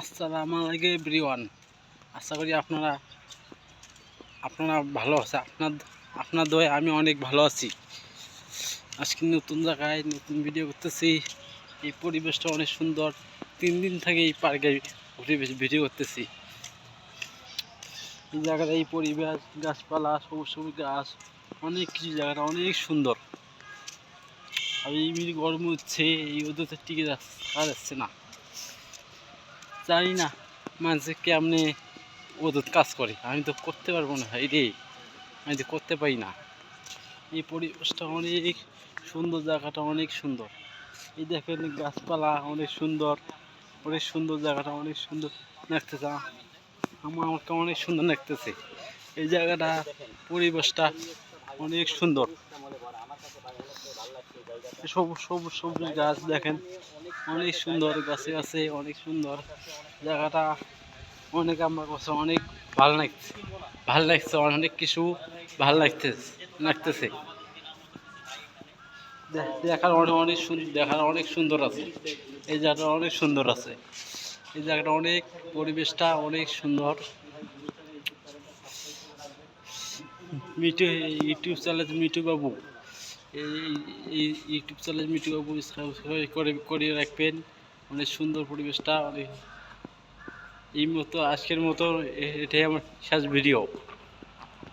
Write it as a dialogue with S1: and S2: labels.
S1: আসসালামু আলাইকুম এভরিওয়ান। আশা করি আপনারা ভালো আছে। আপনার দয়ে আমি অনেক ভালো আছি। আজকে নতুন জায়গায় নতুন ভিডিও করতেছি। এই পরিবেশটা অনেক সুন্দর। 3 দিন থেকে এই পার্কে ভিডিও করতেছি। এই জায়গাটা, এই পরিবেশ, গাছপালা, সবুজ সবুজ গাছ, অনেক কিছু, জায়গাটা অনেক সুন্দর। আর এই গরম হচ্ছে, এই ওদের টিকে যাচ্ছে না। জানি না মানুষে কেমনে ওদের কাজ করে, আমি তো করতে পারবো না ভাই রে, আমি তো করতে পারি না। এই পরিবেশটা অনেক সুন্দর, জায়গাটা অনেক সুন্দর। এই দেখেন গাছপালা অনেক সুন্দর, অনেক সুন্দর, জায়গাটা অনেক সুন্দর লাগতেছে। আমাকে অনেক সুন্দর লাগতেছে এই জায়গাটা, পরিবেশটা অনেক সুন্দর। সবুজ সবুজ সবুজ গাছ দেখেন, অনেক সুন্দর, গাছে গাছে অনেক সুন্দর জায়গাটা। অনেক আমার কাছে অনেক ভালো লাগছে, অনেক কিছু ভালো লাগতেছে। দেখার অনেক সুন্দর আছে। এই জায়গাটা অনেক সুন্দর আছে। এই জায়গাটা অনেক, পরিবেশটা অনেক সুন্দর। ইউটিউব চ্যানেল মিটু বাবু, এই ইউটিউব চ্যানেল মিটু বাবু সাবস্ক্রাইব করে রাখবেন। অনেক সুন্দর পরিবেশটা অনেক। এই মতো, আজকের মতো এটাই আমার শেষ ভিডিও।